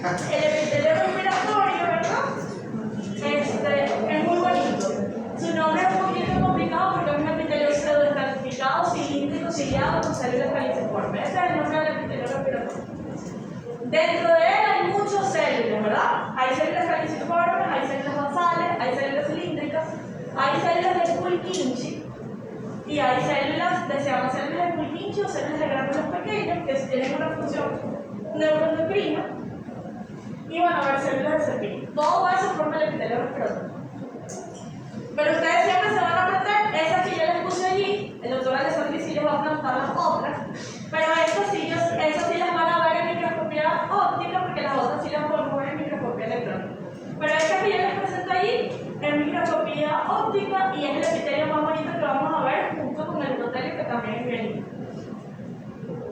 El epitelio respiratorio, ¿verdad? Es muy bonito. Su nombre es un poquito complicado porque es un epitelio pseudoestratificado, cilíndrico, ciliado, con células caliciformes. Ese es el nombre del epitelio respiratorio. Dentro de él hay muchas células, ¿verdad? Hay células caliciformes, hay células basales, hay células cilíndricas, hay células de Purkinje y hay células, se llaman células de Purkinje o células de gránulos pequeños que tienen una función neuroendocrina. Y van a haber células de Serpini. Todo eso forma el epitelio respiratorio. Pero ustedes siempre se van a aprender, esas que yo les puse allí, el doctor Alessandri sí les va a preguntar las otras, pero esas sí las van a ver en microscopía óptica porque las otras sí las podemos ver en microscopía electrónica. Pero esta que yo les presento allí es microscopía óptica y es el epitelio más bonito que vamos a ver junto con el endotelio que también es bien lindo.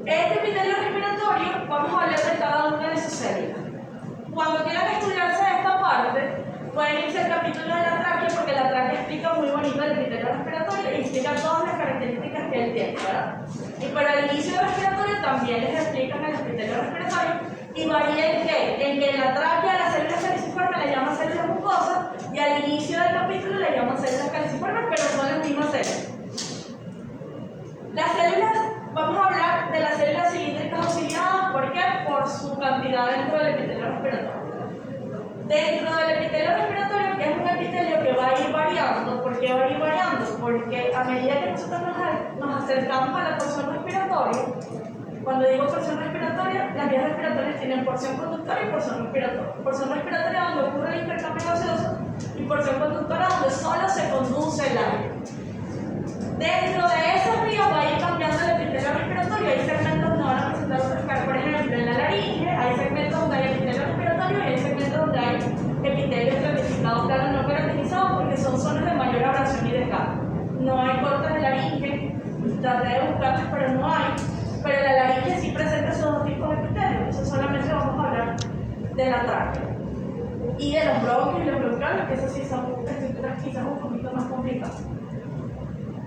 Este epitelio respiratorio, vamos a hablar de cada una de sus células. Cuando quieran estudiarse esta parte, pueden irse al capítulo de la tráquea porque la tráquea explica muy bonito el epitelio respiratorio y explica todas las características que él tiene, ¿verdad? Y para el inicio respiratorio también les explican el epitelio respiratorio y varía en que en la tráquea a las células caliciformes le llaman células mucosas y al inicio del capítulo le llaman células caliciformes, pero son las mismas células. Las células, vamos a hablar de las células cilíndricas auxiliadas, ¿por qué? Por su cantidad dentro del epitelio respiratorio. Dentro del epitelio respiratorio, que es un epitelio que va a ir variando, ¿por qué va a ir variando? Porque a medida que nosotros nos acercamos a la porción respiratoria, cuando digo porción respiratoria, las vías respiratorias tienen porción conductora y porción respiratoria. Porción respiratoria donde ocurre el intercambio gaseoso y porción conductora donde solo se conduce el aire. Dentro de esas vías va a ir cambiando el epitelio respiratorio. Hay segmentos donde van a presentar otras caras, por ejemplo, en la laringe, hay segmentos donde hay epitelio respiratorio y hay segmentos donde hay epitelio estratificado, claro, no queratinizado, porque son zonas de mayor abrasión y desgaste. No hay cortes de laringe, traté de buscarlas, pero no hay. Pero la laringe sí presenta esos dos tipos de epitelio, entonces solamente vamos a hablar de la tráquea. Y de los bronquios y los bronquiales, que esos sí son estructuras quizás un poquito más complicadas.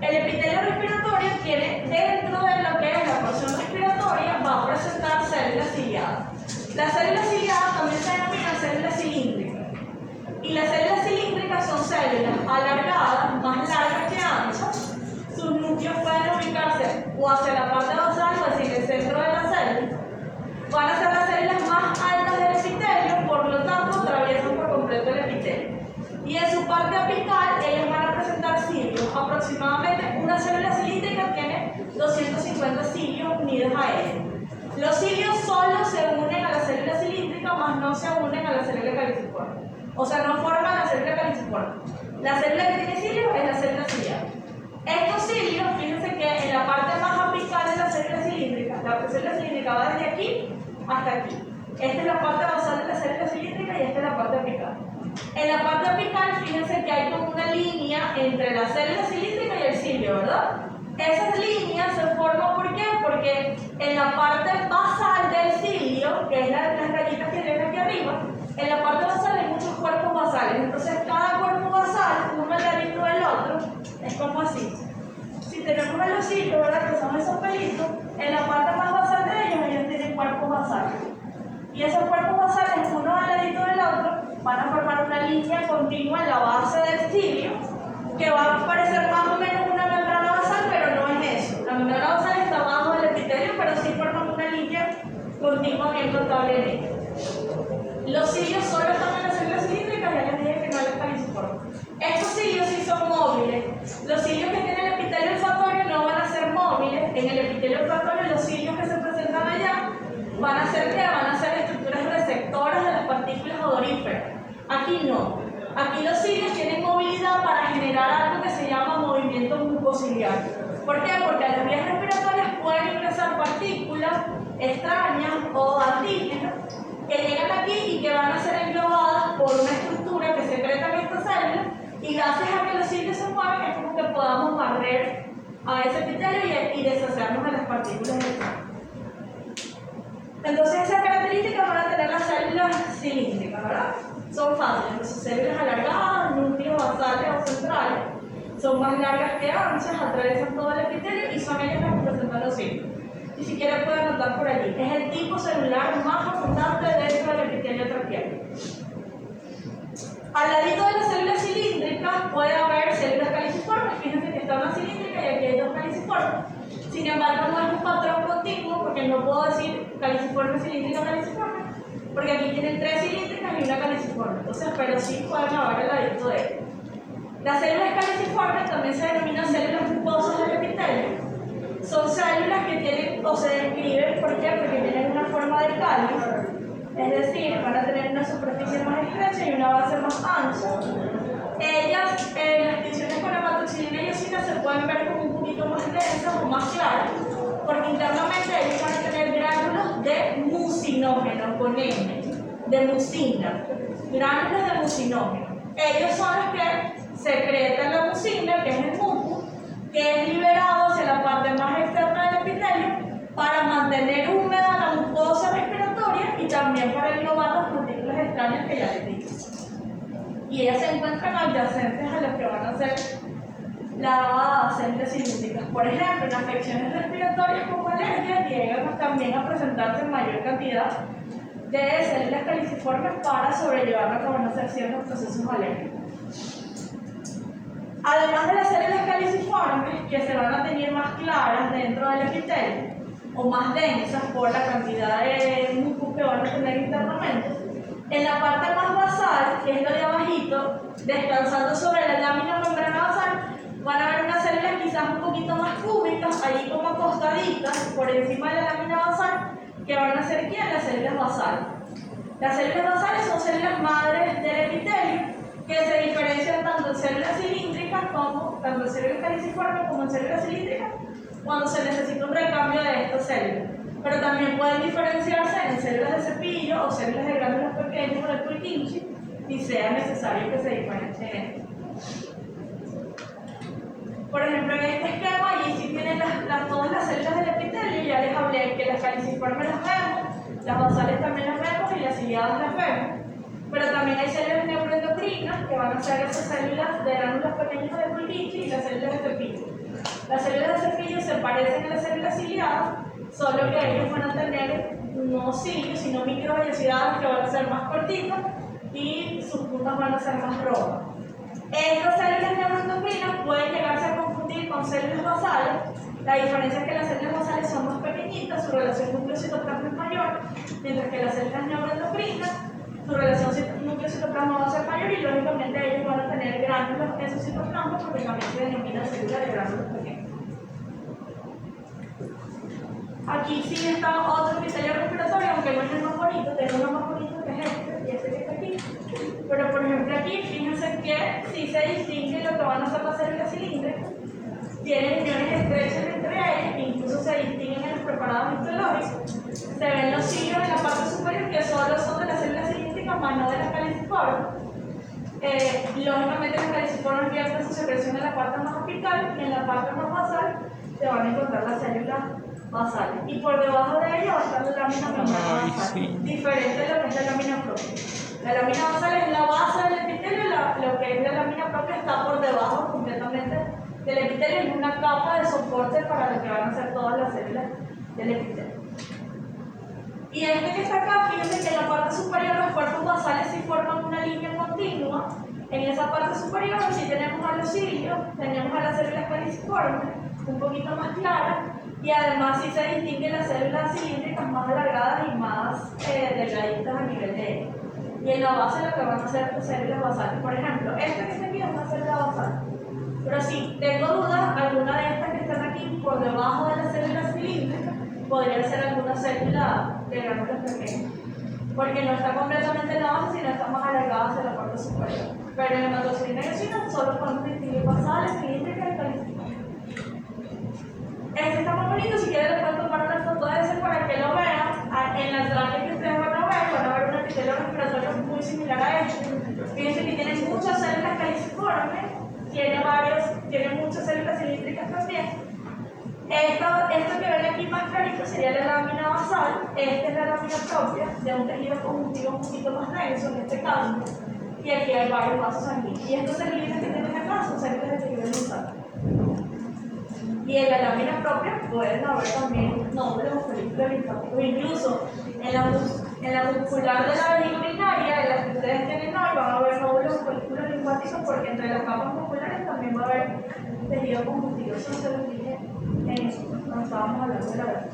El epitelio respiratorio tiene, dentro de lo que es la porción respiratoria, va a presentar células ciliadas. Las células ciliadas también se denominan células cilíndricas. Y las células cilíndricas son células alargadas, más largas que anchas. Sus núcleos pueden ubicarse o hacia la parte basal o hacia el centro de la célula. Van a ser las células más altas del epitelio, por lo tanto, atraviesan por completo el epitelio. Y en su parte apical, ellos van a presentar cilios. Aproximadamente una célula cilíndrica tiene 250 cilios unidos a ella. Los cilios solo se unen a la célula cilíndrica, más no se unen a la célula caliciforme. O sea, no forman la célula caliciforme. La célula que tiene cilios es la célula ciliada. Estos cilios, fíjense que en la parte más apical de la célula cilíndrica va desde aquí hasta aquí. Esta es la parte basal de la célula cilíndrica y esta es la parte apical. En la parte apical, fíjense que hay como una línea entre la célula cilíndrica y el cilio, ¿verdad? Esas líneas se forman, ¿por qué? Porque en la parte basal del cilio, que es las rayitas que tienen aquí arriba, en la parte basal hay muchos cuerpos basales. Entonces, cada cuerpo basal, uno al ladito del otro, es como así. Si tenemos en los cilios, ¿verdad? Que son esos pelitos, en la parte más basal de ellos tienen cuerpos basales. Y esos cuerpos basales, uno al ladito del otro, van a formar una línea continua en la base del cilio, que va a parecer más o menos una membrana basal, pero no es eso. La membrana basal está abajo del epitelio, pero sí forman una línea continua bien notable en ella. Los cilios solo están en las células cilíndricas, ya les dije que no les caliciformes. Estos cilios sí son móviles. Los cilios que tienen el epitelio olfatorio no van a ser móviles. En el epitelio olfatorio, los cilios que se presentan allá van a ser ¿qué? Van a ser estructuras receptoras de las partículas odoríferas. Aquí no. Aquí los cilios tienen movilidad para generar algo que se llama movimiento mucociliar. ¿Por qué? Porque a las vías respiratorias pueden ingresar partículas extrañas o antígenas que llegan aquí y que van a ser englobadas por una estructura que secreta en esta célula, y gracias a que los cilios se mueven es como que podamos barrer a ese epitelio y deshacernos de las partículas extrañas. Entonces esas características van a tener las células cilíndricas, ¿verdad? Son fáciles, entonces células alargadas, núcleos basales o centrales, son más largas que anchas, atraviesan todo el epitelio y son ellas las que presentan los cilios. Ni siquiera puede anotar por allí. Es el tipo celular más abundante dentro del epitelio traqueal. Al ladito de las células cilíndricas puede haber células caliciformes. Fíjense que está una cilíndrica y aquí hay dos caliciformes. Sin embargo, no es un patrón continuo porque no puedo decir caliciforme, cilíndrica, caliciforme, porque aquí tienen tres cilíndricas y una caliciforme. Entonces, pero sí pueden haber al ladito de ellas. Las células caliciformes también se denominan células mucosas del epitelio. Son células que tienen o se describen, ¿por qué? Porque tienen una forma de cáliz, es decir, van a tener una superficie más estrecha y una base más ancha. Ellas, en las tensiones con hematoxilina y eosina se pueden ver como un poquito más densas o más claras, porque internamente ellos van a tener gránulos de mucinógeno, con M, de mucina, gránulos de mucinógeno. Ellos son los que secretan la mucina, que es el muco, que es liberado hacia la parte más externa del epitelio para mantener húmeda la mucosa respiratoria y también para englobar las partículas extrañas que ya les dije. Y ellas se encuentran adyacentes a los que van a ser las células cilíndricas. Por ejemplo, en afecciones respiratorias como alergias llegan también a presentarse en mayor cantidad de células caliciformes para sobrellevar lo que van a ser ciertos procesos alérgicos. Además de las células caliciformes, que se van a tener más claras dentro del epitelio, o más densas por la cantidad de mucus que van a tener internamente, en la parte más basal, que es lo de abajito, descansando sobre la lámina membrana basal, van a haber unas células quizás un poquito más cúbicas, ahí como acostaditas, por encima de la lámina basal, que van a ser ¿quién? Las células basales. Las células basales son células madres del epitelio, que se diferencian tanto en células cilíndricas como tanto en células caliciformes como en células cilíndricas cuando se necesita un recambio de estas células. Pero también pueden diferenciarse en células de cepillo o células de gránulos pequeños o de Purkinje si sea necesario que se diferencien. Por ejemplo, en este esquema allí sí tienen todas las células del epitelio. Ya les hablé que las caliciformes las vemos, las basales también las vemos y las ciliadas las vemos. Pero también hay células neuroendocrinas que van a ser esas células de gránulos pequeños de Purkinje y las células de cepillo. Las células de cepillo se parecen a las células ciliadas, solo que ellos van a tener no cilios, sino microvellosidades que van a ser más cortitas y sus puntas van a ser más rojas. Estas células neuroendocrinas pueden llegarse a confundir con células basales. La diferencia es que las células basales son más pequeñitas, su relación núcleo-citoplasma es mayor, mientras que las células neuroendocrinas, su relación núcleo-citoplasma va a ser mayor y lógicamente ellos van a tener gránulos en su citoplasma porque también se denomina célula de gránulos pequeños. Aquí sí está otro epitelio respiratorio, aunque no es el más bonito, tengo uno más bonito que es este y este que está aquí. Pero por ejemplo aquí, fíjense que sí se distingue lo que van a ser las células cilíndricas. Tienen uniones estrechas entre ellas, incluso se distinguen en los preparados histológicos. Se ven los cilios en la parte superior que solo son de las células cilíndricas, más no de las caliciformes. Lógicamente las caliciformes vierten su secreción en la parte más apical y en la parte más basal se van a encontrar las células basales. Y por debajo de ella va a estar la lámina membrana basal, diferente de lo que es la lámina propia. La lámina basal es la base del epitelio, lo que es la lámina propia está por debajo completamente del epitelio, es una capa de soporte para lo que van a ser todas las células del epitelio. Y este que está acá, fíjense que en la parte superior los cuerpos basales sí forman una línea continua. En esa parte superior sí tenemos a los cilios, tenemos a las células caliciformes, un poquito más claras, y además sí se distinguen las células cilíndricas más alargadas y más delgaditas a nivel de ellas. Y en la base lo que van a ser las células basales. Por ejemplo, esta que está aquí es una célula basal. Pero si tengo dudas, alguna de estas que están aquí por debajo de las células cilíndricas podría ser alguna célula de gránulos pequeños, porque no está completamente en la base, sino está más alargada hacia la parte superior. Pero en hematoxilina y eosina solo podemos distinguir basales, cilíndricas y caliciformes. Este está muy bonito, si quieren les puedo tomar una foto de ese para que lo vean. En la tráquea que ustedes van a ver un epitelio respiratorio muy similar a este. Fíjense que tiene muchas células caliciformes, tiene muchas células cilíndricas también. Esto que ven aquí más clarito sería la lámina basal. Esta es la lámina propia de un tejido conjuntivo un poquito más denso, en este caso. Y aquí hay varios vasos sanguíneos. Y estos células que tienen acá son células de tejido linfático. Y en la lámina propia pueden haber también nódulos o folículos linfáticos, incluso en la muscular de la vejiga urinaria, en la que ustedes tienen hoy, van a haber nódulos o folículos linfáticos porque entre las capas musculares también va a haber tejido conjuntivo. Eso se lo dije cuando estábamos hablando de la vejiga.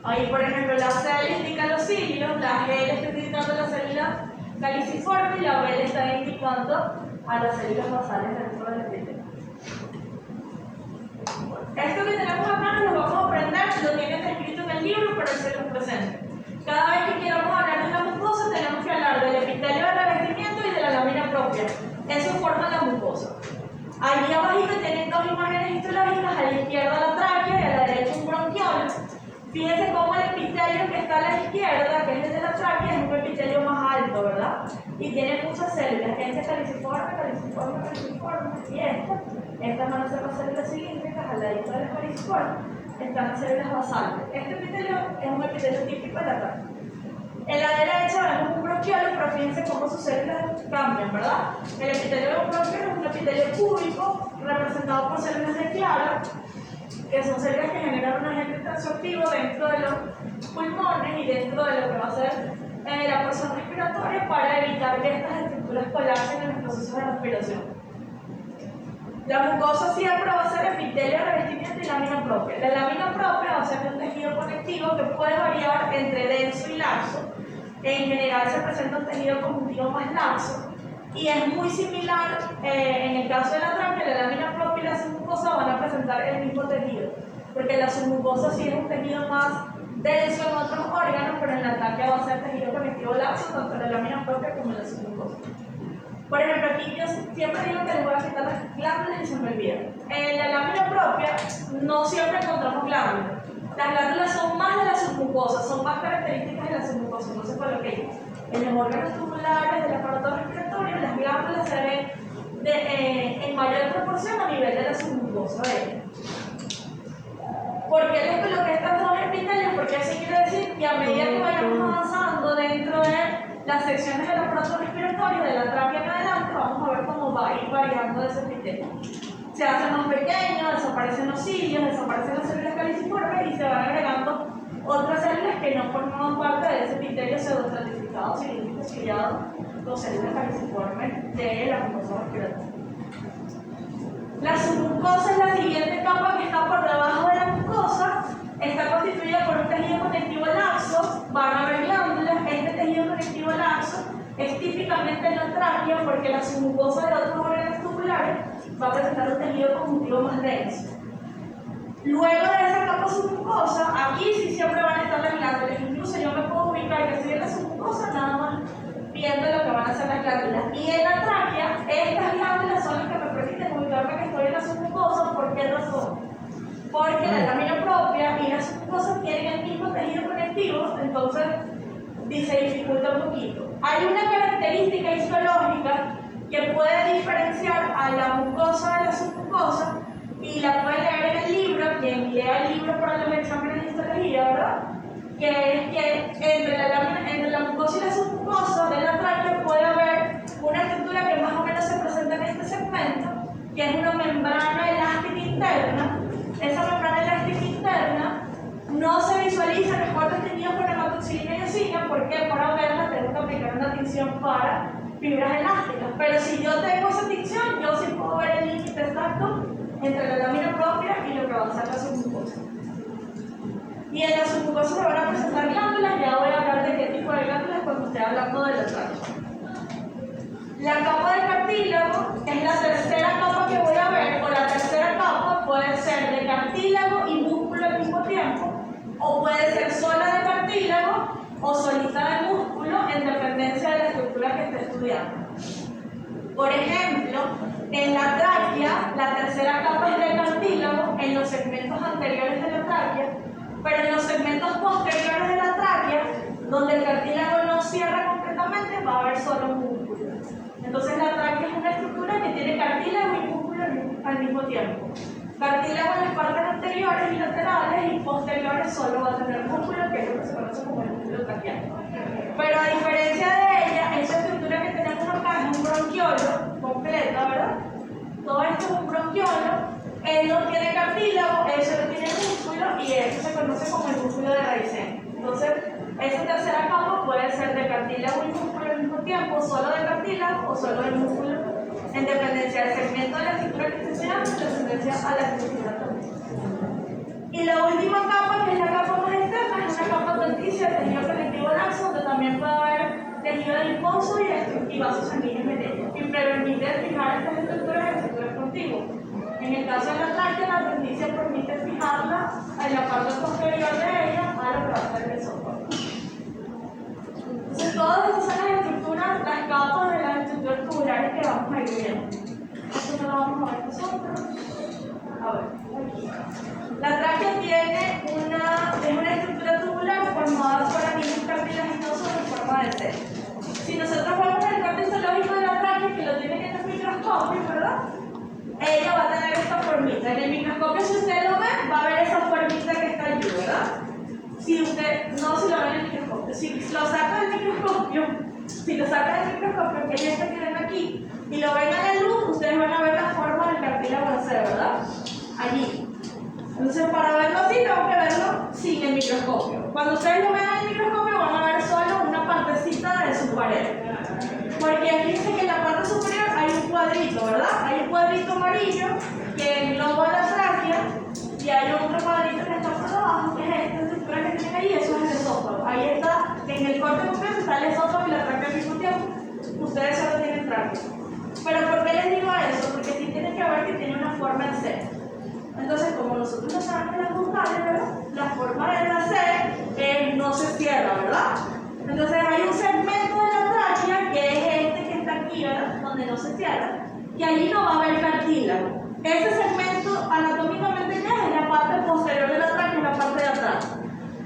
Ahí, por ejemplo, la C le indica los cilios, la G le está indicando la célula caliciforme y la B le está indicando a las células basales dentro del epitelio. Esto que tenemos acá nos lo vamos a aprender, lo tienen escrito en el libro, pero se los presento. Cada vez que queramos hablar de una mucosa, tenemos que hablar del epitelio del revestimiento y de la lámina propia. Eso forma la mucosa. Allí abajito tienen dos imágenes histológicas, a la izquierda la tráquea y a la derecha un bronquiolo. Fíjense cómo el epitelio que está a la izquierda, que es el de la tráquea, es un epitelio más alto, ¿verdad? Y tiene muchas células. Este caliciforme, y estas van a ser las células cilíndricas, al ladito de las caliciformes, están las células basales. Este epitelio es un epitelio típico de la tráquea. En la derecha vemos un bronquiolo, pero fíjense cómo sus células cambian, ¿verdad? El epitelio de un bronquiolo es un epitelio cúbico, representado por células de Clara, que son células que generan un agente transactivo dentro de los pulmones y dentro de lo que va a ser la porción respiratoria para evitar que estas estructuras colapsen en los procesos de respiración. La mucosa siempre va a ser epitelio, revestimiento y lámina propia. La lámina propia va a ser un tejido conectivo que puede variar entre denso y laxo. En general se presenta un tejido conjuntivo más laxo y es muy similar, en el caso de la tráquea, la lámina propia y la submucosa van a presentar el mismo tejido, porque la submucosa sí es un tejido más denso en otros órganos, pero en la tráquea va a ser tejido conectivo laxo, tanto en la lámina propia como en la submucosa. Por ejemplo, aquí yo siempre digo que les voy a quitar las glándulas y se me olvidan. En la lámina propia no siempre encontramos glándulas. Las glándulas son más de la submucosa, son más características de la submucosa, no se coloquen. En los órganos tubulares del aparato respiratorio, las glándulas se ven en mayor proporción a nivel de la submucosa. ¿Por qué les coloqué estas dos epitelios? Porque eso quiere decir que a medida que vayamos avanzando dentro de las secciones del aparato respiratorio, de la tráquea en adelante, vamos a ver cómo va a ir variando ese epitelio. Se hace más pequeño, desaparecen los cilios, desaparecen las células caliciformes y se van agregando otras células que no formaban parte de ese epitelio pseudoestratificado, cilíndrico, ciliado, con células caliciformes de la mucosa respiratoria. La submucosa es la siguiente capa que está por debajo de la mucosa. Está constituida por un tejido conectivo laxo, van a haber glándulas. Este tejido conectivo laxo es típicamente en la tráquea porque la submucosa de otros órganos tubulares va a presentar un tejido conjuntivo más denso. Luego de esa capa submucosa, aquí sí siempre van a estar las glándulas. Incluso yo me puedo ubicar que estoy en la submucosa nada más viendo lo que van a hacer las glándulas. Y en la tráquea, estas glándulas son las que me permiten ubicarme que estoy en la submucosa. ¿Por qué razón? Porque la lámina propia y la submucosa tienen el mismo tejido conectivo, entonces se dificulta un poquito. Hay una característica histológica que puede diferenciar a la mucosa de la submucosa y la pueden leer en el libro, quien lea el libro para los exámenes de histología, ¿verdad? Que es que entre la mucosa y la submucosa de la tráquea puede haber una estructura que más o menos se presenta en este segmento, que es una membrana elástica interna. Esa membrana elástica interna no se visualiza en los cortes teñidos con hematoxilina y eosina porque para verla tengo que aplicar una tinción para fibras elásticas. Pero si yo tengo esa tinción, yo sí puedo ver el límite exacto entre la lámina propia y lo que va a ser la submucosa. Y en la submucosa se van a presentar glándulas, ya voy a hablar de qué tipo de glándulas cuando esté hablando de la tráquea. La capa de cartílago es la tercera capa que voy a ver, o la tercera capa puede ser de cartílago y músculo al mismo tiempo, o puede ser sola de cartílago o solita de músculo en dependencia de la estructura que esté estudiando. Por ejemplo, en la tráquea, la tercera capa es de cartílago en los segmentos anteriores de la tráquea, pero en los segmentos posteriores de la tráquea, donde el cartílago no cierra completamente, va a haber solo músculo. Entonces la tráquea es una estructura que tiene cartílago y músculo al mismo tiempo. Cartílago en las partes anteriores y laterales y posteriores solo va a tener músculo, que es lo que se conoce como el músculo traqueal. Pero a diferencia de ella, esa estructura que tenemos acá es un bronquiolo completa, ¿verdad? Todo esto es un bronquiolo. se conoce como el músculo de Raysen. Entonces, esa tercera capa puede ser de cartílago y músculo al mismo tiempo, solo de cartílago o solo de músculo, en dependencia del segmento de la estructura que esté estudiando, en dependencia a la estructura también. Y la última capa, que es la capa más externa, es una capa adventicia de tejido conectivo laxo, donde también puede haber tejido adiposo y vasos sanguíneos metálicos, y permite fijar estas estructuras en estructuras contiguas. En el caso de la tráquea, la adventicia permite fijarla en la parte posterior de ella a lo que va a ser el esófago. Entonces, todas esas son las estructuras, las capas de las estructuras tubulares que vamos a ir viendo. Esto no lo vamos a ver nosotros. A ver, aquí. La tráquea es una estructura tubular formada por anillos cartilaginosos en forma de C. Si nosotros vemos el corte histológico de la tráquea, que lo tienen en el microscopio, ¿verdad? Ella va a tener esta formita. En el microscopio, si usted lo ve, va a ver esa formita que está allí, ¿verdad? Si usted no se lo ve en el microscopio, si lo saca del microscopio, que es este que ven aquí, y lo ven a la luz, ustedes van a ver la forma del cartílago en C, ¿verdad? Allí. Entonces, para verlo así, tengo que verlo sin el microscopio. Cuando ustedes lo vean en el microscopio, van a ver solo una partecita de su pared. Porque fíjense que en la parte superior hay un cuadrito, ¿verdad? Hay un cuadrito amarillo que engloba la tráquea y hay otro cuadrito que está por abajo, que es esta estructura que tienen ahí, eso es el esófago. Ahí está, en el corte completo está el esófago y la tráquea al mismo tiempo. Ustedes solo tienen tráquea. Pero ¿por qué les digo eso? Porque sí tienen que ver que tiene una forma en C. Entonces, como nosotros no sabemos las vocales, ¿verdad? La forma de la C no se cierra, ¿verdad? Entonces, hay un segmento de la tráquea, que es este que está aquí, ¿verdad? Donde no se cierra, y allí no va a haber cartílago. Ese segmento, anatómicamente, ¿qué es? La parte posterior de la tráquea, la parte de atrás.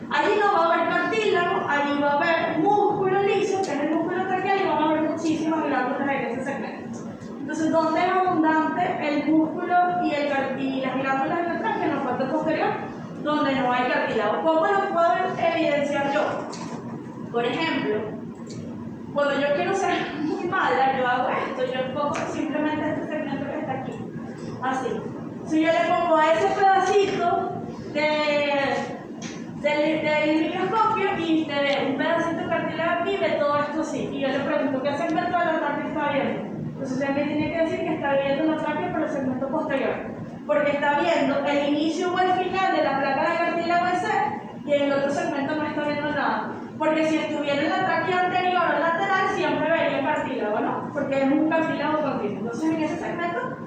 Allí no va a haber cartílago, allí va a haber músculo liso, que es el músculo traqueal, y van a haber muchísimas glándulas en ese segmento. Entonces, ¿dónde es abundante el músculo y las glándulas en la tráquea? En la parte posterior, donde no hay cartílago. ¿Cómo lo puedo evidenciar yo? Por ejemplo, cuando yo quiero ser muy mala, yo hago esto, yo pongo simplemente este segmento que está aquí, así. Si yo le pongo a ese pedacito del microscopio y te ve un pedacito de cartílago aquí, ve todo esto así. Y yo le pregunto, ¿qué segmento de la tráquea está viendo? Entonces usted me tiene que decir que está viendo la tráquea por el segmento posterior, porque está viendo el inicio o el final de la placa de cartílago en C y en el otro segmento no está viendo nada. Porque si estuviera en la tráquea anterior o lateral, siempre vería cartílago, ¿no? Porque es un cartílago continuo. Entonces en ese segmento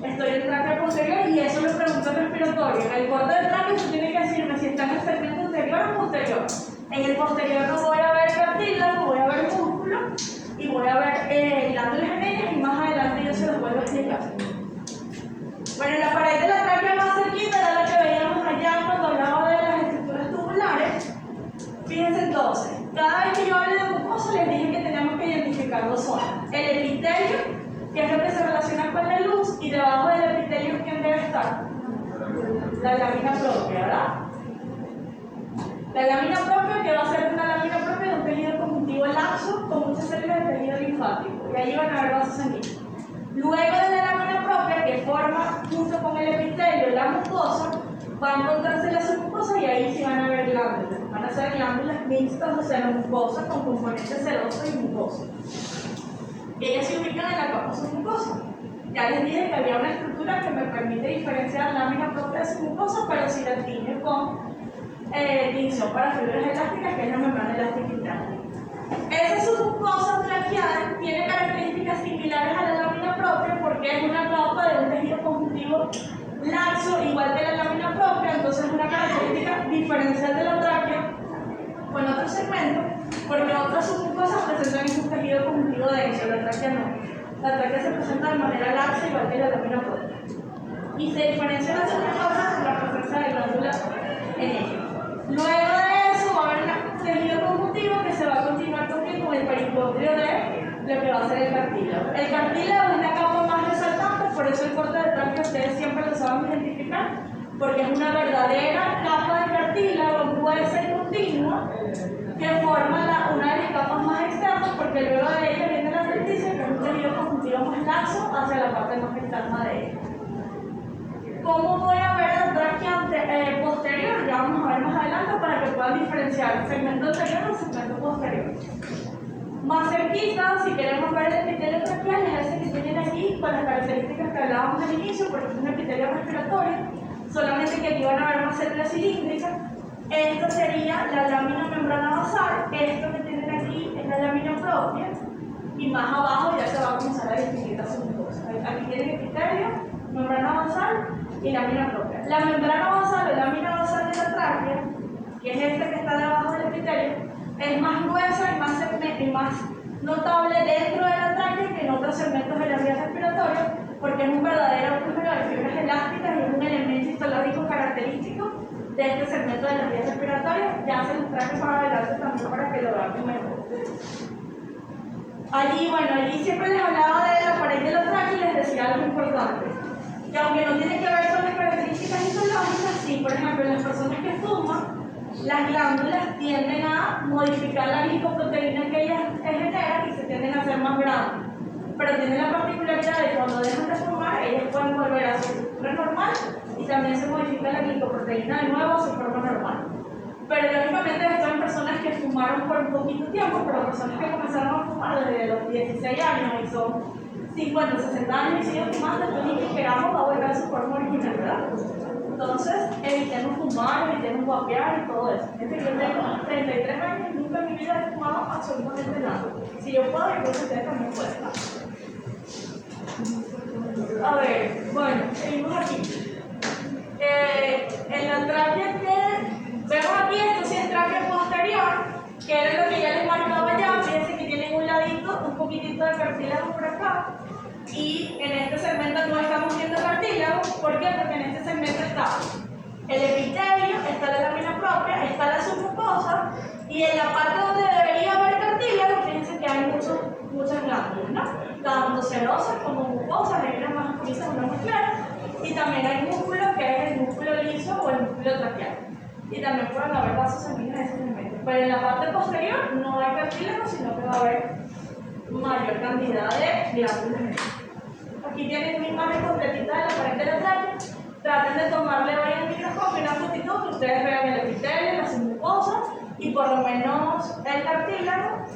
estoy en tráquea posterior y eso lo pregunto en respiratorio. En el corte de tráquea usted tiene que decirme si está en el segmento anterior o posterior. En el posterior no voy a ver cartílago, voy a ver músculo y voy a ver glándulas en ellas, y más adelante yo se los vuelvo a explicar. Bueno, la pared de la tráquea más cerquita era la que veíamos allá cuando hablaba de las estructuras tubulares. Fíjense entonces, cada vez que yo hable de mucosa les dije que teníamos que identificar dos zonas. El epitelio, que es lo que se relaciona con la luz, y debajo del epitelio, ¿quién debe estar? La lámina propia, ¿verdad? La lámina propia, que va a ser una lámina propia de un tejido conjuntivo laxo con muchas células de tejido linfático, y ahí van a haber vasos sanguíneos. Luego de la lámina propia, que forma junto con el epitelio la mucosa, va a encontrarse la submucosa y ahí sí van a haber glándulas. Van a ser glándulas mixtas, o sea, la mucosa con componentes seroso y mucosa. Ellas se ubican en la capa submucosa. Ya les dije que había una estructura que me permite diferenciar la lámina propia de submucosa, pero si la tiñe con tinción para fibras elásticas, que es la membrana elástica interna. Esa submucosa traqueal tiene características similares a la lámina propia porque es una capa de un tejido conjuntivo laxo, igual que la lámina propia, entonces es una característica diferencial de la tráquea con otro segmento, porque otras submucosas presentan un tejido conjuntivo denso, la tráquea no. La tráquea se presenta de manera laxa, igual que la lámina propia. Y se diferencia las submucosas por la presencia de glándulas en ella. Luego de eso va a haber un tejido conjuntivo que se va a continuar también con el pericondrio de lo que va a ser el cartílago. El cartílago es la capa más resaltante, por eso el corte de tráquea ustedes siempre lo saben identificar, porque es una verdadera capa de cartílago gruesa y continua que forma una de las capas más externas, porque luego de ella viene la adventicia, que es un tejido conjuntivo más laxo hacia la parte más externa de ella. ¿Cómo voy a ver la tráquea posterior? Ya vamos a ver más puedan diferenciar segmento anterior del segmento posterior. Más cerquita, si queremos ver el epitelio traqueal, es ese que tienen aquí con las características que hablábamos al inicio, porque es un epitelio respiratorio, solamente que aquí van a ver más células cilíndricas. Esto sería la lámina membrana basal, esto que tienen aquí es la lámina propia, y más abajo ya se va a comenzar a distinguir las submucosas. Aquí tienen epitelio, membrana basal y lámina propia. La membrana basal o lámina basal de la tráquea, que es esta que está debajo del epitelio, es más gruesa y más notable dentro de la tráquea que en otros segmentos de la vía respiratoria, porque es un verdadero número de fibras elásticas y es un elemento histológico característico de este segmento de la vía respiratoria. Ya se los traje para adelante también para que lo vean mejor. Allí siempre les hablaba de la pared de la tráquea y les decía algo importante, que aunque no tiene que ver con las características histológicas, sí, por ejemplo, en las personas que fuman, las glándulas tienden a modificar la glicoproteína que ellas generan y se tienden a hacer más grandes. Pero tienen la particularidad de que cuando dejan de fumar, ellas pueden volver a su estructura normal y también se modifica la glicoproteína de nuevo a su forma normal. Pero lógicamente esto en personas que fumaron por un poquito tiempo, pero personas que comenzaron a fumar desde los 16 años y son 50, 60 años y siguen fumando, entonces ni que queramos va a volver a su forma original, ¿verdad? Entonces, evitemos fumar, evitemos vapear y todo eso. Yo tengo 33 años y nunca en mi vida he fumado absolutamente nada. Si yo puedo, yo creo que ustedes también pueden. A ver, bueno, seguimos aquí. En la tráquea que vemos aquí, esto sí es tráquea posterior, que era lo que ya les marcaba ya. Fíjense que tienen un ladito, un poquitito de cartílago por acá. Y en este segmento no estamos viendo cartílago. ¿Por qué? Porque en este segmento está el epitelio, está la lámina propia, está la submucosa, y en la parte donde debería haber cartílago, fíjense que hay muchas glándulas, ¿no? Tanto serosas como mucosas, hay unas más oscuras, unas más claras, y también hay músculo que es el músculo liso o el músculo traqueal. Y también pueden haber vasos sanguíneos en ese segmento. Pero en la parte posterior no hay cartílago, sino que va a haber mayor cantidad de glándulas. Aquí tienen una imagen completita de la pared de la tráquea. Traten de tomarle hoy en el microscopio una fotito que ustedes vean el epitelio, la submucosa y por lo menos el cartílago.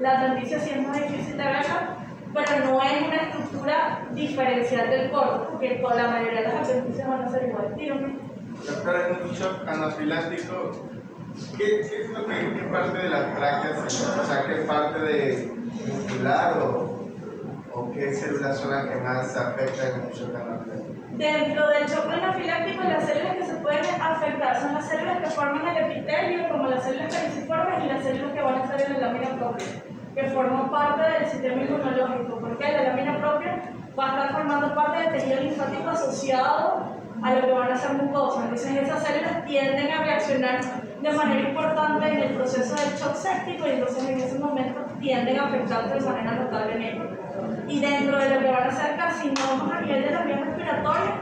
La denticia sí es más difícil de verla, pero no es una estructura diferencial del corpo, porque por la mayoría de las denticias van a ser igual. Dígame. Doctora, en un shock anafiláctico, ¿qué es lo que qué parte de la tráquea se o sea, qué parte de muscular o qué células son las que más afectan en un shock anafiláctico? Dentro del shock anafiláctico, las células que se pueden afectar son las células que forman el epitelio, como las células caliciformes y las células que van a estar en la lámina propia, que forman parte del sistema inmunológico, porque la lámina propia va a estar formando parte del tejido linfático asociado a lo que van a ser mucosas. Entonces esas células tienden a reaccionar de manera importante en el proceso del shock séptico y entonces en ese momento tienden a afectarse de manera notable en ello. Y dentro de lo que van a ser carcinomas a nivel de la vía respiratoria,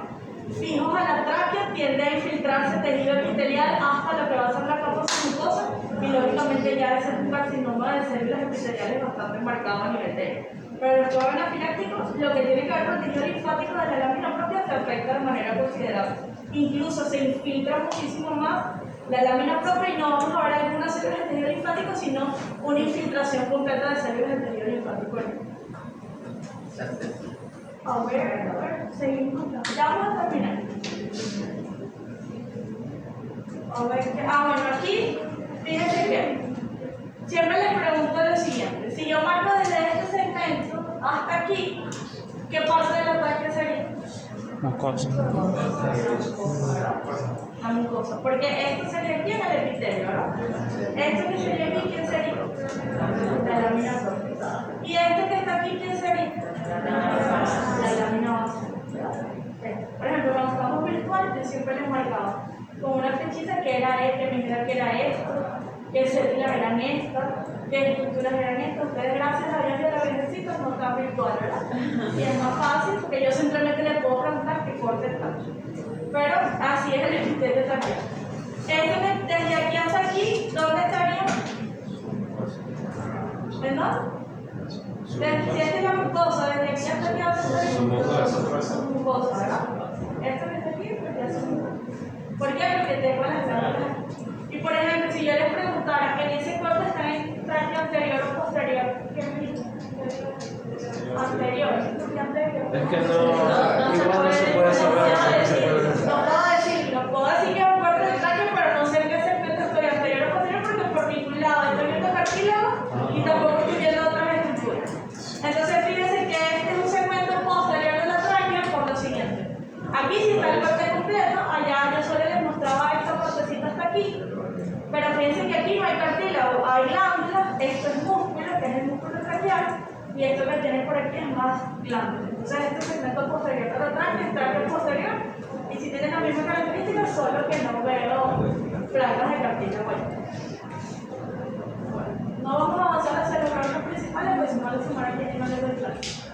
fijos a la tráquea, tiende a infiltrarse tejido epitelial hasta lo que va a ser la capa submucosa y lógicamente ya ese es un carcinoma de células epiteliales bastante marcado a nivel de ello. Pero el shock anafiláctico, lo que tiene que ver con el tejido linfático de la lámina propia se afecta de manera considerable. Incluso se infiltra muchísimo más la lámina propia y no vamos a ver algunas células del tejido linfático, sino una infiltración completa de células del tejido linfático. A ver, seguimos. Ya vamos a terminar. A ver, bueno, aquí, fíjense que siempre les pregunto lo siguiente: si yo marco desde este segmento hasta aquí, ¿qué parte de la tráquea sería? Mucosa. La mucosa, porque esto sería aquí en el epitelio, ¿verdad? Esto que sería aquí, ¿quién sería? La lámina propia. Y este que está aquí, ¿quién sería? La lámina basal. Por ejemplo, cuando estamos virtuales, yo siempre les marcaba con una flechita que era este, me dijeron que era esto, qué células eran estas, qué estructuras eran estas. Ustedes, gracias a Dios y a la Virgencita, no están virtuales, ¿verdad? Y es más fácil porque yo simplemente les puedo preguntar que corte el tacho. Pero así es el epitelio también. Desde aquí hasta aquí, ¿dónde estaría? ¿Verdad? Si esta es la mucosa, desde aquí hasta aquí, ¿dónde estaría? Mucosa, ¿verdad? Esto que está aquí, porque es mucosa. ¿Por qué? Porque tengo las glándulas. Y por ejemplo, si yo anterior. Es que no, No se igual no se puede saber. No puedo decir que es un cuerpo de tráquea, pero no sé qué segmento estoy anterior o posterior porque por ningún lado estoy viendo cartílago y tampoco estoy viendo otras estructuras. Entonces fíjense que este es un segmento posterior de la tráquea por lo siguiente. Aquí sí está el corte completo, allá yo solo les mostraba esta partecita hasta aquí. Pero fíjense que aquí no hay cartílago, hay glándula, esto es músculo, que es el músculo traqueal, y esto que tiene por aquí es más glándula. Entonces este segmento posterior de la tráquea es tráquea posterior, y si tienen las mismas características, solo que no veo placas de cartílago ahí. Bueno, no vamos a avanzar hacia los órganos principales, pues si no les sumará aquí no les doy clase.